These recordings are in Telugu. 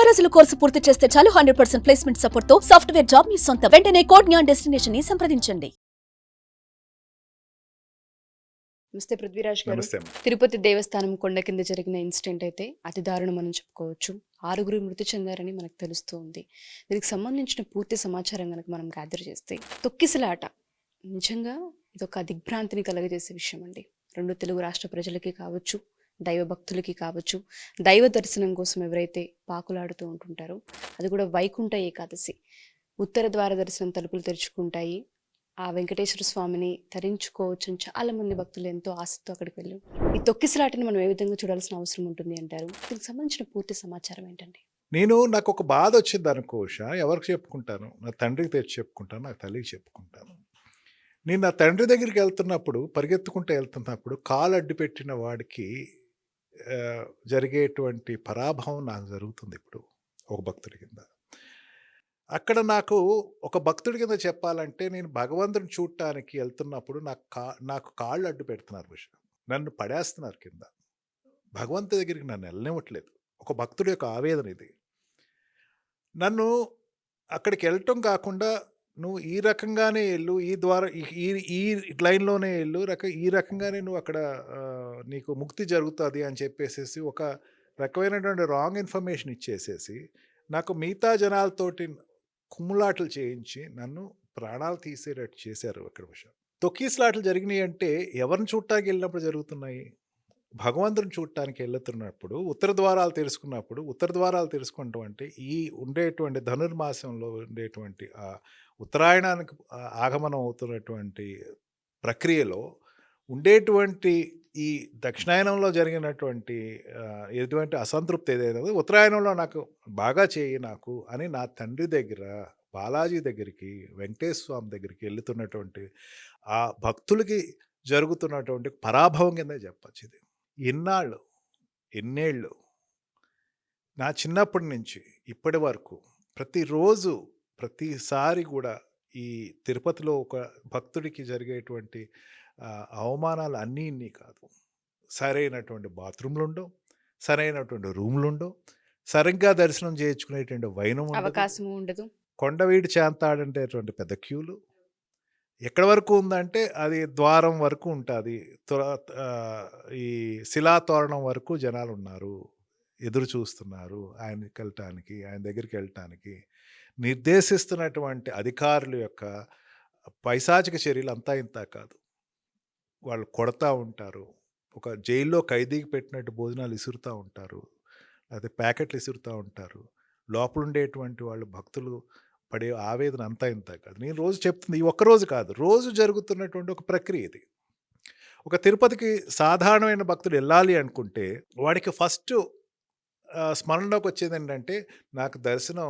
రోజుల కోర్సు పూర్తి చేస్తే చాలు 100% ప్లేస్మెంట్ సపోర్ట్ తో సాఫ్ట్వేర్ జాబ్ మీ సొంతం. వెంటనే కోడ్ జ్ఞాన్ డెస్టినేషన్ ని సంప్రదించండి. నమస్తే పృథ్వీరాజ్ గారు. నమస్తే అమ్మ. తిరుపతి దేవస్థానం కొండ కింద జరిగిన ఇన్సిడెంట్ అయితే అతి దారుణం అని చెప్పుకోవచ్చు. 6 మృతి చెందారని మనకు తెలుస్తూ ఉంది. దీనికి సంబంధించిన పూర్తి సమాచారం కనుక మనం గ్యాదర్ చేస్తే, తొక్కిసలాట నిజంగా ఇదొక దిగ్భ్రాంతిని కలగజేసే విషయం అండి. 2 తెలుగు రాష్ట్ర ప్రజలకి కావచ్చు, దైవ భక్తులకి కావచ్చు, దైవ దర్శనం కోసం ఎవరైతే పాకులాడుతూ ఉంటుంటారో, అది కూడా వైకుంఠ ఏకాదశి ఉత్తర ద్వార దర్శనం తలుపులు తెరుచుకుంటాయి. ఆ వెంకటేశ్వర స్వామిని తరించుకోవచ్చు చాలా మంది భక్తులు ఎంతో ఆసక్తితో అక్కడికి వెళ్ళారు. ఈ తొక్కిసలాటని మనం ఏ విధంగా చూడాల్సిన అవసరం ఉంటుంది అంటారు? దీనికి సంబంధించిన పూర్తి సమాచారం ఏంటండి? నాకు ఒక బాధ వచ్చింది అనుకో ఉషా, ఎవరికి చెప్పుకుంటాను? నా తండ్రికి తెచ్చి చెప్పుకుంటాను, నా తల్లికి చెప్పుకుంటాను. నేను నా తండ్రి దగ్గరికి వెళ్తున్నప్పుడు, పరిగెత్తుకుంటూ వెళ్తున్నప్పుడు కాలు అడ్డు పెట్టిన వాడికి జరిగేటువంటి పరాభవం నాకు జరుగుతుంది ఇప్పుడు ఒక భక్తుడి కింద. అక్కడ నాకు ఒక భక్తుడి కింద చెప్పాలంటే, నేను భగవంతుని చూడటానికి వెళ్తున్నప్పుడు నాకు కాళ్ళు అడ్డు పెడుతున్నారు ఉషా, నన్ను పడేస్తున్నారు కింద. భగవంతుడి దగ్గరికి నన్ను వెళ్ళనివ్వట్లేదు. ఒక భక్తుడి యొక్క ఆవేదన ఇది. నన్ను అక్కడికి వెళ్ళటం కాకుండా, నువ్వు ఈ రకంగానే వెళ్ళు, ఈ ద్వారా ఈ ఈ లైన్లోనే వెళ్ళు, ఈ రకంగానే నువ్వు అక్కడ నీకు ముక్తి జరుగుతుంది అని చెప్పేసేసి ఒక రకమైనటువంటి రాంగ్ ఇన్ఫర్మేషన్ ఇచ్చేసేసి నాకు మిగతా జనాలతోటి కుమ్ములాటలు చేయించి నన్ను ప్రాణాలు తీసేటట్టు చేశారు అక్కడ విషయం. తొక్కీస్లాటలు జరిగినాయి అంటే ఎవరిని చూడటానికి వెళ్ళినప్పుడు జరుగుతున్నాయి? భగవంతుని చూడటానికి వెళ్తున్నప్పుడు ఉత్తర ద్వారాలు తెరుచుకుంటాం అంటే ఈ ఉండేటువంటి ధనుర్మాసంలో ఉండేటువంటి ఆ ఉత్తరాయణానికి ఆగమనం అవుతున్నటువంటి ప్రక్రియలో ఉండేటువంటి ఈ దక్షిణాయనంలో జరిగినటువంటి ఎటువంటి అసంతృప్తి ఏదైనా ఉత్తరాయణంలో నాకు బాగా చేయి నాకు అని నా తండ్రి దగ్గర, బాలాజీ దగ్గరికి, వెంకటేశ్వర స్వామి దగ్గరికి వెళుతున్నటువంటి ఆ భక్తులకి జరుగుతున్నటువంటి పరాభవం కింద చెప్పచ్చు. ఇది ఎన్నేళ్ళు నా చిన్నప్పటి నుంచి ఇప్పటి వరకు ప్రతిరోజు ప్రతిసారి కూడా ఈ తిరుపతిలో ఒక భక్తుడికి జరిగేటువంటి అవమానాలు అన్నీ ఇన్ని కాదు. సరైనటువంటి బాత్రూమ్లు ఉండవు, సరైనటువంటి రూమ్లు ఉండవు, సరిగ్గా దర్శనం చేయించుకునేటువంటి వైనం అవకాశం ఉండదు, కొండవీడి చేంతాడంటేటువంటి పెద్ద క్యూలు. ఎక్కడి వరకు ఉందంటే అది ద్వారం వరకు ఉంటుంది, ఈ శిలాతోరణం వరకు జనాలు ఉన్నారు, ఎదురు చూస్తున్నారు ఆయన దగ్గరికి వెళ్ళటానికి. నిర్దేశిస్తున్నటువంటి అధికారుల యొక్క పైశాచిక చర్యలు అంతా ఇంత కాదు. వాళ్ళు కొడతా ఉంటారు, ఒక జైల్లో ఖైదీకి పెట్టినట్టు భోజనాలు ఇసురుతూ ఉంటారు, లేకపోతే ప్యాకెట్లు ఇసురుతూ ఉంటారు. లోపల ఉండేటువంటి వాళ్ళు భక్తులు పడే ఆవేదన అంతా ఇంత కాదు. నేను రోజు చెప్తుంది ఈ ఒక్కరోజు కాదు, రోజు జరుగుతున్నటువంటి ఒక ప్రక్రియ ఇది. ఒక తిరుపతికి సాధారణమైన భక్తుడు వెళ్ళాలి అనుకుంటే వాడికి ఫస్ట్ స్మరణలోకి వచ్చేది ఏంటంటే, నాకు దర్శనం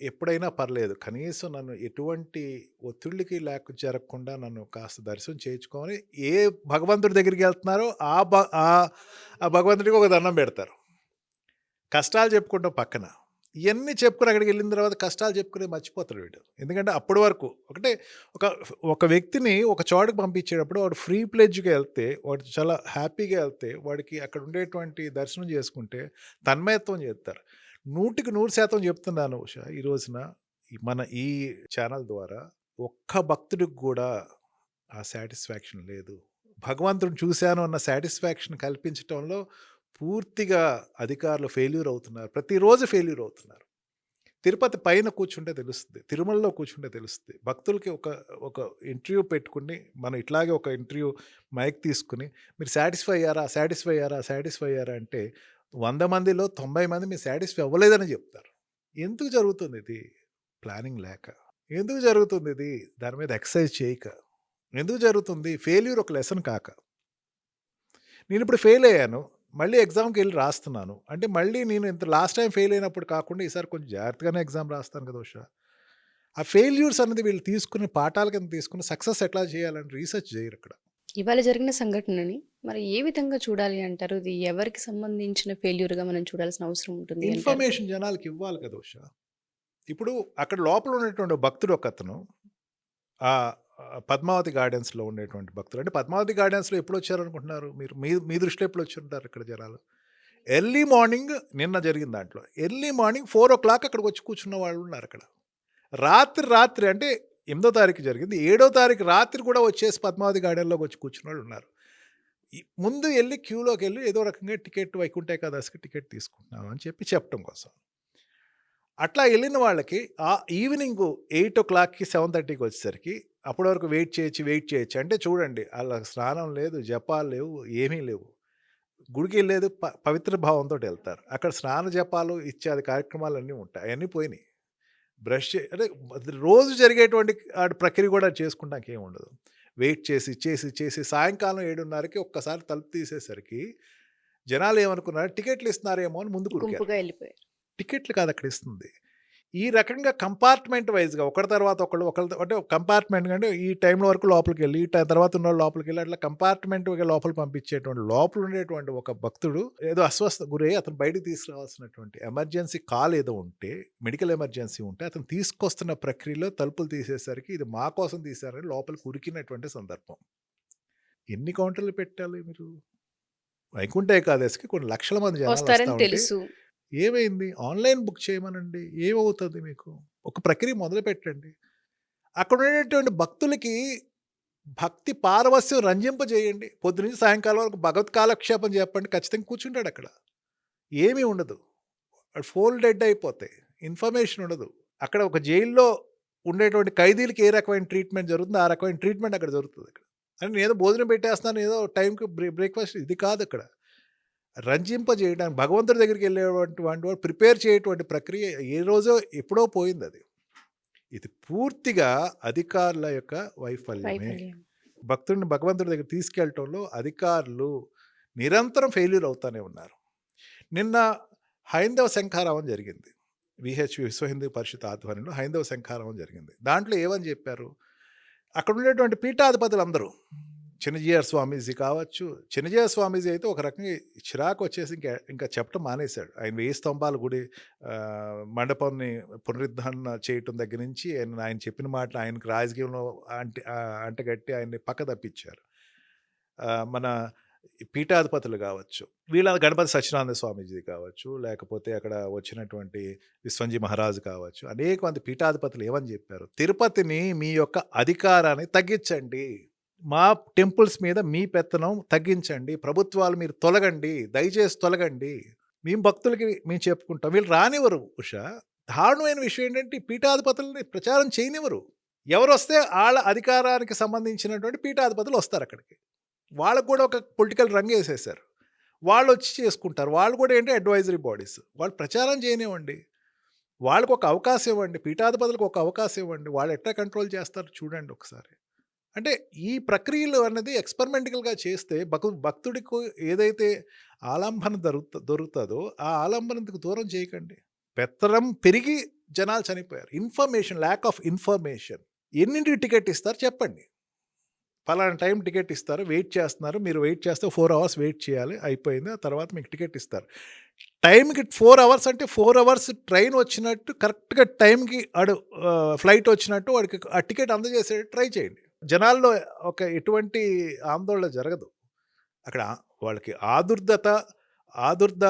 ఎప్పుడైనా పర్లేదు, కనీసం నన్ను ఎటువంటి ఒత్తిళ్ళకి జరగకుండా నన్ను కాస్త దర్శనం చేయించుకొని ఏ భగవంతుడి దగ్గరికి వెళ్తున్నారో ఆ భగవంతుడికి ఒక దండం పెడతారు. కష్టాలు చెప్పుకుంటాం పక్కన, ఇవన్నీ చెప్పుకుని అక్కడికి వెళ్ళిన తర్వాత కష్టాలు చెప్పుకుని మర్చిపోతాడు వీడు. ఎందుకంటే అప్పటి వరకు ఒక వ్యక్తిని ఒక చోటుకు పంపించేటప్పుడు వాడు ఫ్రీ ప్లెడ్జ్గా వెళ్తే, వాడు చాలా హ్యాపీగా వెళ్తే, వాడికి అక్కడ ఉండేటువంటి దర్శనం చేసుకుంటే తన్మయత్వం చేస్తారు. 100% చెప్తున్నాను ఉషా, ఈ రోజున మన ఈ ఛానల్ ద్వారా ఒక్క భక్తుడికి కూడా ఆ సాటిస్ఫాక్షన్ లేదు. భగవంతుడిని చూశాను అన్న సాటిస్ఫాక్షన్ కల్పించడంలో పూర్తిగా అధికారులు ఫెయిల్యూర్ అవుతున్నారు. ప్రతిరోజు ఫెయిల్యూర్ అవుతున్నారు. తిరుపతి పైన కూర్చుంటే తెలుస్తుంది, తిరుమలలో కూర్చుంటే తెలుస్తుంది. భక్తులకి ఒక ఇంటర్వ్యూ పెట్టుకుని, మనం ఇట్లాగే ఒక ఇంటర్వ్యూ మైక్ తీసుకుని మీరు సాటిస్ఫై అయ్యారా అంటే 100 మందిలో 90 మంది మీరు సాటిస్ఫై అవ్వలేదని చెప్తారు. ఎందుకు జరుగుతుంది ఇది? ప్లానింగ్ లేక. ఎందుకు జరుగుతుంది ఇది? దాని మీద ఎక్సర్సైజ్ చేయక. ఎందుకు జరుగుతుంది? ఫెయిల్యూర్ ఒక లెసన్ కాక. నేను ఇప్పుడు ఫెయిల్ అయ్యాను, మళ్ళీ ఎగ్జామ్కి వెళ్ళి రాస్తున్నాను అంటే, మళ్ళీ నేను ఇంత లాస్ట్ టైం ఫెయిల్ అయినప్పుడు కాకుండా ఈసారి కొంచెం జాగ్రత్తగానే ఎగ్జామ్ రాస్తాను కదా ఉషా. ఆ ఫెయిల్యూర్స్ అనేది వీళ్ళు తీసుకుని పాఠాల కింద తీసుకుని సక్సెస్ ఎట్లా చేయాలని రీసెర్చ్ చేయరు అక్కడ. ఇవాళ జరిగిన సంఘటనని మరి ఏ విధంగా చూడాలి అంటారు? ఇది ఎవరికి సంబంధించిన ఫెయిల్యూర్గా మనం చూడాల్సిన అవసరం ఉంటుంది? ఇన్ఫర్మేషన్ జనాలకి ఇవ్వాలి కదా ఉషా. ఇప్పుడు అక్కడ లోపల ఉన్నటువంటి భక్తుడు ఒకతను ఆ పద్మావతి గార్డెన్స్లో ఉండేటువంటి భక్తులు, అంటే పద్మావతి గార్డెన్స్లో ఎప్పుడు వచ్చారు అనుకుంటున్నారు మీరు? మీ దృష్టిలో ఎప్పుడు వచ్చి ఉంటారు ఇక్కడ జనాలు? ఎర్లీ మార్నింగ్ నిన్న జరిగిన దాంట్లో ఎర్లీ మార్నింగ్ 4:00 అక్కడికి వచ్చి కూర్చున్న వాళ్ళు ఉన్నారు అక్కడ. రాత్రి అంటే 8వ తారీఖు జరిగింది. 7వ తారీఖు రాత్రి కూడా వచ్చేసి పద్మావతి గార్డెన్‌లోకి వచ్చి కూర్చున్న వాళ్ళు ఉన్నారు. ముందు ఎళ్లి క్యూలోకి వెళ్ళి ఏదో రకంగా టికెట్ వైకుంఠ ఏకాదశికి టికెట్ తీసుకుంటున్నాం అని చెప్పడం కోసం. అట్లా వెళ్ళిన వాళ్ళకి ఈవినింగ్ 8:00కి 7:30కి వచ్చేసరికి అప్పటి వరకు వెయిట్ చేయొచ్చు. అంటే చూడండి, ఆళ్ళకి స్నానం లేదు, జపాలు లేవు, ఏమీ లేవు. గుడికి వెళ్ళేది పవిత్ర భావంతో వెళ్తారు. అక్కడ స్నాన జపాలు ఇత్యాది కార్యక్రమాలన్నీ ఉంటాయి. అవన్నీ పోయినాయి. అంటే రోజు జరిగేటువంటి ప్రక్రియ కూడా చేసుకుంటానికి ఏమి ఉండదు. వెయిట్ చేసి సాయంకాలం 7:30కి ఒక్కసారి తలుపు తీసేసరికి జనాలు ఏమనుకున్నారు, టికెట్లు ఇస్తున్నారేమో అని ముందుకు ఉరికారు. గుంపుగా వెళ్ళిపోయారు. టికెట్లు కాదు అక్కడ ఇస్తుంది. ఈ రకంగా కంపార్ట్మెంట్ వైజ్గా ఒకరి తర్వాత ఒకళ్ళు అంటే కంపార్ట్మెంట్ అంటే ఈ టైంలో వరకు లోపలికి వెళ్ళి ఈ తర్వాత ఉన్న వాళ్ళు లోపలికి వెళ్ళి అట్లా కంపార్ట్మెంట్గా లోపల పంపించేటువంటి లోపల ఉండేటువంటి ఒక భక్తుడు ఏదో అస్వస్థ గురై అతను బయటకు తీసుకురావాల్సినటువంటి ఎమర్జెన్సీ కాల్ ఏదో ఉంటే, మెడికల్ ఎమర్జెన్సీ ఉంటే అతను తీసుకొస్తున్న ప్రక్రియలో తలుపులు తీసేసరికి ఇది మా కోసం తీశారని లోపలికి ఉరికినటువంటి సందర్భం. ఎన్ని కౌంటర్లు పెట్టాలి మీరు? వైకుంఠ ఏకాదశికి కొన్ని లక్షల మంది జనాలు వస్తారని వస్తా ఉంటే తెలుసు. ఏమైంది? ఆన్లైన్ బుక్ చేయమనండి, ఏమవుతుంది మీకు? ఒక ప్రక్రియ మొదలు పెట్టండి. అక్కడ ఉండేటువంటి భక్తులకి భక్తి పారవస్యం రంజింపజేయండి. పొద్దునుంచి సాయంకాలం వరకు భగవత్ కాలక్షేపం చెప్పండి, ఖచ్చితంగా కూర్చుంటాడు అక్కడ. ఏమీ ఉండదు. ఫోన్ డెడ్ అయిపోతాయి, ఇన్ఫర్మేషన్ ఉండదు. అక్కడ ఒక జైల్లో ఉండేటువంటి ఖైదీలకి ఏ రకమైన ట్రీట్మెంట్ జరుగుతుందో ఆ రకమైన ట్రీట్మెంట్ అక్కడ జరుగుతుంది. అక్కడ అంటే నేను భోజనం పెట్టేస్తున్నాను, ఏదో టైంకి బ్రేక్ఫాస్ట్, ఇది కాదు. అక్కడ రంజింపజేయడానికి భగవంతుడి దగ్గరికి వెళ్ళేటువంటి వాడు ప్రిపేర్ చేయటువంటి ప్రక్రియ ఏ రోజో ఎప్పుడో పోయింది అది. ఇది పూర్తిగా అధికారుల యొక్క వైఫల్యమే. భక్తుడిని భగవంతుడి దగ్గర తీసుకెళ్ళటంలో అధికారులు నిరంతరం ఫెయిల్యూర్ అవుతూనే ఉన్నారు. నిన్న హైందవ శంఖారావం జరిగింది. విశ్వ హిందూ పరిషత్ ఆధ్వర్యంలో హైందవ శంఖారావం జరిగింది. దాంట్లో ఏమని చెప్పారు, అక్కడ ఉండేటువంటి పీఠాధిపతులు అందరూ, చిన్నజీఆర్ స్వామీజీ కావచ్చు, చిన్నజీఆర్ స్వామీజీ అయితే ఒక రకంగా చిరాకు వచ్చేసి ఇంకా చెప్పడం మానేశాడు. ఆయన 1000 స్తంభాల గుడి మండపాన్ని పునరుద్ధరణ చేయటం దగ్గర నుంచి ఆయన చెప్పిన మాటలు ఆయనకు రాజకీయంలో అంటగట్టి ఆయన్ని పక్క తప్పించారు. మన పీఠాధిపతులు కావచ్చు, వీళ్ళ గణపతి సత్యనారాయణ స్వామీజీ కావచ్చు, లేకపోతే అక్కడ వచ్చినటువంటి విశ్వంజీ మహారాజు కావచ్చు, అనేక మంది పీఠాధిపతులు ఏమని చెప్పారు, తిరుపతిని మీ యొక్క అధికారాన్ని తగ్గించండి, మా టెంపుల్స్ మీద మీ పెత్తనం తగ్గించండి, ప్రభుత్వాలు మీరు తొలగండి, దయచేసి తొలగండి, మేము భక్తులకి మేము చెప్పుకుంటాం. వీళ్ళు రానివ్వరు. ఉషా, దారుణమైన విషయం ఏంటంటే ఈ పీఠాధిపతులని ప్రచారం చేయనివ్వరు. ఎవరు వస్తే వాళ్ళ అధికారానికి సంబంధించినటువంటి పీఠాధిపతులు వస్తారు అక్కడికి. వాళ్ళకు కూడా ఒక పొలిటికల్ రంగు వేసేసారు. వాళ్ళు వచ్చి చేసుకుంటారు. వాళ్ళు కూడా ఏంటి అడ్వైజరీ బాడీస్. వాళ్ళు ప్రచారం చేయనివ్వండి, వాళ్ళకు ఒక అవకాశం ఇవ్వండి, పీఠాధిపతులకు ఒక అవకాశం ఇవ్వండి. వాళ్ళు ఎట్లా కంట్రోల్ చేస్తారు చూడండి ఒకసారి. అంటే ఈ ప్రక్రియలు అన్నది ఎక్స్పెరిమెంటల్గా చేస్తే భక్తుడికి ఏదైతే ఆలంబన దొరుకుతుందో ఆ ఆలంబనకు దూరం చేయకండి. పెత్తనం పెరిగి జనాలు చనిపోయారు. Information, lack of information. ఎన్నింటికి టికెట్ ఇస్తారు చెప్పండి. ఫలానా టైం టికెట్ ఇస్తారు, వెయిట్ చేస్తున్నారు, మీరు వెయిట్ చేస్తే 4 అవర్స్ వెయిట్ చేయాలి, అయిపోయింది, ఆ తర్వాత మీకు టికెట్ ఇస్తారు. టైంకి 4 అవర్స్ అంటే 4 అవర్స్ ట్రైన్ వచ్చినట్టు కరెక్ట్గా టైంకి ఫ్లైట్ వచ్చినట్టు వాడికి ఆ టికెట్ అందజేసే ట్రై చేయండి. జనాల్లో ఒక ఎటువంటి ఆందోళన జరగదు. అక్కడ వాళ్ళకి ఆదుర్ద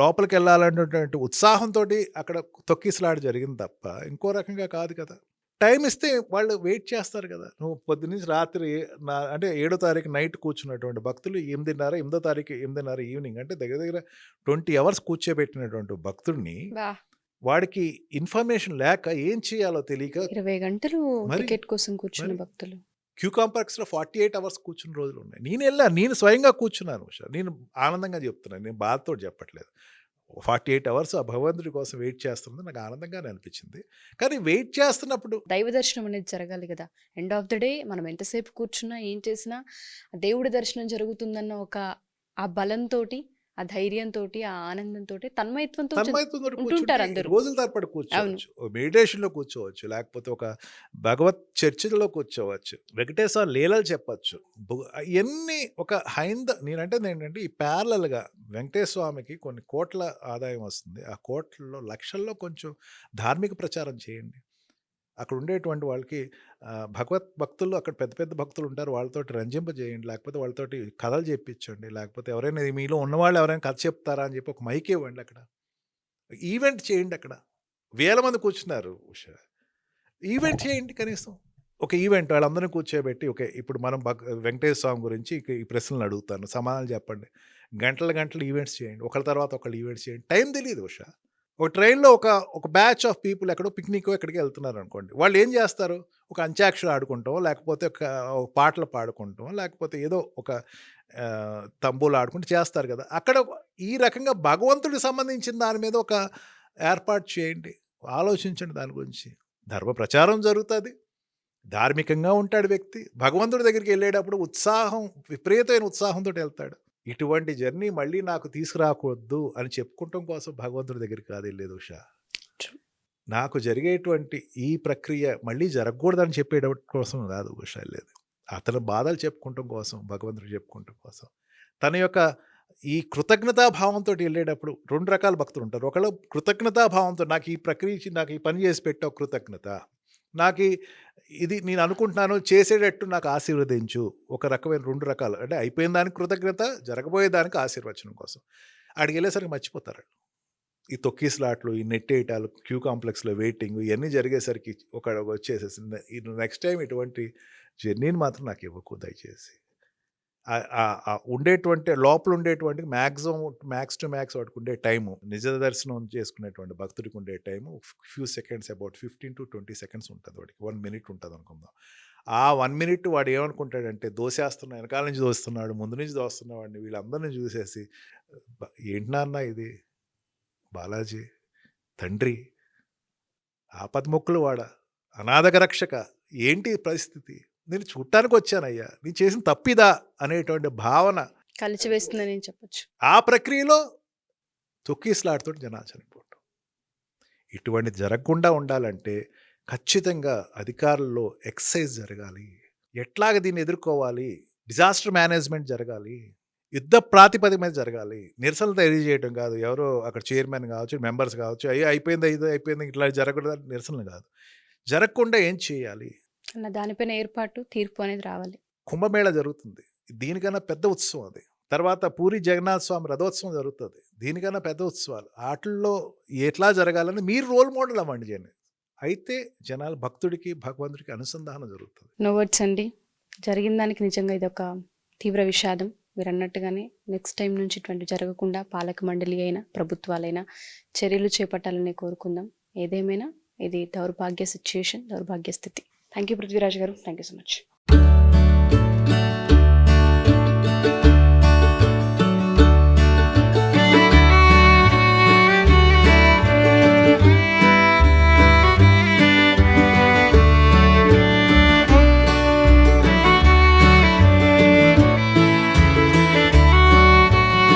లోపలికి వెళ్ళాలనేటువంటి ఉత్సాహంతో అక్కడ తొక్కిసలాట జరిగింది తప్ప ఇంకో రకంగా కాదు కదా. టైం ఇస్తే వాళ్ళు వెయిట్ చేస్తారు కదా. నువ్వు పొద్దున్నుంచి రాత్రి అంటే 7వ తారీఖు నైట్ కూర్చున్నటువంటి భక్తులు 8:30 తారీఖు 8:30 ఈవినింగ్ అంటే దగ్గర 20 అవర్స్ కూర్చోబెట్టినటువంటి భక్తుడిని వాడికి ఇన్ఫర్మేషన్ లేక ఏం చేయాలో తెలియక 20 గంటలు టికెట్ కోసం కూర్చున్న భక్తులు క్యూ కాంప్లెక్స్లో 48 అవర్స్ కూర్చున్న రోజులు ఉన్నాయి. నేను స్వయంగా కూర్చున్నాను. నేను ఆనందంగా చెప్తున్నాను, నేను బాధతో చెప్పట్లేదు. 48 అవర్స్ ఆ భగవంతుడి కోసం వెయిట్ చేస్తున్నది నాకు ఆనందంగానే అనిపించింది. కానీ వెయిట్ చేస్తున్నప్పుడు దైవ దర్శనం అనేది జరగాలి కదా. ఎండ్ ఆఫ్ ద డే మనం ఎంతసేపు కూర్చున్నా ఏం చేసినా దేవుడి దర్శనం జరుగుతుందన్న ఒక ఆ బలంతో, ఆ ధైర్యంతో, ఆ ఆనందంతో, తన్మయత్వంతో ఉంటుంటారు అందరూ. రోజుల తరపడి కూర్చోవచ్చు, మెడిటేషన్లో కూర్చోవచ్చు, లేకపోతే ఒక భగవత్ చర్చలో కూర్చోవచ్చు, వెంకటేశ్వర లీలలు చెప్పచ్చు. ఇవన్నీ ఒక నేనంటే ఏంటంటే ఈ ప్యారలల్గా వెంకటేశ్వర స్వామికి కొన్ని కోట్ల ఆదాయం వస్తుంది. ఆ కోట్లలో లక్షల్లో కొంచెం ధార్మిక ప్రచారం చేయండి. అక్కడ ఉండేటువంటి వాళ్ళకి భగవత్ భక్తులు అక్కడ పెద్ద పెద్ద భక్తులు ఉంటారు. వాళ్ళతోటి రంజింపజేయండి. లేకపోతే వాళ్ళతోటి కథలు చెప్పించండి. లేకపోతే ఎవరైనా మీలో ఉన్నవాళ్ళు ఎవరైనా కథ చెప్తారా అని చెప్పి ఒక మైక్ ఇవ్వండి అక్కడ. ఈవెంట్ చేయండి అక్కడ. వేల మంది కూర్చున్నారు ఉషా. ఈవెంట్ చేయండి కనీసం. ఒక ఈవెంట్ వాళ్ళందరినీ కూర్చోబెట్టి ఓకే ఇప్పుడు మనం వెంకటేశ్వర స్వామి గురించి ఈ ప్రశ్నలు అడుగుతాను. సమాధానాలు చెప్పండి. గంటలు గంటలు ఈవెంట్స్ చేయండి. ఒకళ్ళ తర్వాత ఒకళ్ళు ఈవెంట్స్ చేయండి. టైం తెలీదు ఉషా. ఒక ట్రైన్‌లో ఒక బ్యాచ్ ఆఫ్ పీపుల్ ఎక్కడో పిక్నికో ఎక్కడికో వెళ్తున్నారనుకోండి. వాళ్ళు ఏం చేస్తారు? ఒక అంత్యాక్షరి ఆడుకుంటామో, లేకపోతే ఒక పాటలు పాడుకుంటామో, లేకపోతే ఏదో ఒక తంబూలు ఆడుకుంటూ చేస్తారు కదా! అక్కడ ఈ రకంగా భగవంతుడికి సంబంధించిన దాని మీద ఒక ఏర్పాటు చేయండి. ఆలోచించండి దాని గురించి. ధర్మ ప్రచారం జరుగుతది. ధార్మికంగా ఉంటాడు వ్యక్తి. భగవంతుడి దగ్గరికి వెళ్ళేటప్పుడు విపరీతమైన ఉత్సాహంతోటి వెళ్తాడు. ఇటువంటి జర్నీ మళ్ళీ నాకు తీసుకురాకూడదు అని చెప్పుకోవటం కోసం భగవంతుడి దగ్గరికి కాదు వెళ్ళేది ఉషా. నాకు జరిగేటువంటి ఈ ప్రక్రియ మళ్ళీ జరగకూడదని చెప్పేటప్పుడు కోసం కాదు ఉషా వెళ్ళేది. అతని బాధలు చెప్పుకోవటం కోసం, భగవంతుడికి చెప్పుకోవటం కోసం. తన యొక్క ఈ కృతజ్ఞతా భావంతో వెళ్ళేటప్పుడు 2 రకాల భక్తులు ఉంటారు. ఒకళ్ళు కృతజ్ఞతా భావంతో నాకు ఈ ప్రక్రియ నాకు ఈ పని చేసి పెట్టావు కృతజ్ఞత. నాకు ఇది నేను అనుకుంటున్నాను చేసేటట్టు నాకు ఆశీర్వదించు. ఒక రకమైన 2 రకాలు. అంటే అయిపోయిన దానికి కృతజ్ఞత, జరగబోయేదానికి ఆశీర్వచనం కోసం. ఆడికి వెళ్ళేసరికి మర్చిపోతారు. ఈ తొక్కిసలాట్లు, ఈ నెట్టేయటాలు, క్యూ కాంప్లెక్స్‌లో వెయిటింగ్ ఇవన్నీ జరిగేసరికి వచ్చేసేసింది. నెక్స్ట్ టైం ఇటువంటి జర్నీని మాత్రం నాకు ఇవ్వకు దయచేసి. ఉండేటువంటి లోపల ఉండేటువంటి మ్యాక్స్ టు మ్యాక్స్ వాడికి ఉండే టైము, నిజ దర్శనం చేసుకునేటువంటి భక్తుడికి ఉండే time few seconds, about 15 to 20 seconds ఉంటుంది వాడికి. 1 minute ఉంటుంది అనుకుందాం. ఆ 1 minute వాడు ఏమనుకుంటాడంటే వెనకాల నుంచి దోస్తున్నాడు, ముందు నుంచి దోస్తున్నవాడిని వీళ్ళందరినీ చూసేసి ఏంటి నాన్న ఇది బాలాజీ తండ్రి, ఆపద్ముక్కులు వాడ, అనాథక రక్షక, ఏంటి పరిస్థితి, నేను చూడటానికి వచ్చానయ్యా, నేను చేసిన తప్పిదా అనేటువంటి భావన కలిచివేస్తుందని చెప్పొచ్చు. ఆ ప్రక్రియలో తొక్కిసలాడుతూ జనాలు చనిపోవటం. ఇటువంటి జరగకుండా ఉండాలంటే ఖచ్చితంగా అధికారుల్లో ఎక్సైజ్ జరగాలి. ఎట్లాగ దీన్ని ఎదుర్కోవాలి, డిజాస్టర్ మేనేజ్మెంట్ జరగాలి, యుద్ధ ప్రాతిపదిక మీద జరగాలి. నిరసనలు తెలియజేయడం కాదు, ఎవరో అక్కడ చైర్మన్ కావచ్చు, మెంబర్స్ కావచ్చు, అయిపోయింది ఇట్లా జరగకూడదు నిరసనలు కాదు. జరగకుండా ఏం చేయాలి అన్న దానిపైన ఏర్పాటు, తీర్పు అనేది రావాలి. కుంభమేళ జరుగుతుంది, దీనికన్నా పెద్ద ఉత్సవం అది. తర్వాత పూరి జగన్నాథ స్వామి రథోత్సవం జరుగుతుంది, దీనికన్నా పెద్ద ఉత్సవాలు. వాటిల్లో ఎట్లా జరగాలని మీరు రోల్ మోడల్ అవ్వండి జనం. అయితే జనాలు భక్తుడికి భగవంతుడికి అనుసంధానం జరుగుతుంది. నో వర్డ్స్ అండి. జరిగిన దానికి నిజంగా ఇది ఒక తీవ్ర విషాదం. మీరు అన్నట్టుగానే నెక్స్ట్ టైం నుంచి ఇటువంటి జరగకుండా పాలక మండలి అయినా ప్రభుత్వాలైనా చర్యలు చేపట్టాలని కోరుకుందాం. ఏదేమైనా ఇది దౌర్భాగ్య సిచ్యుయేషన్, దౌర్భాగ్య స్థితి. థ్యాంక్ యూ పృథ్వీరాజ్ గారు. Thank you so much.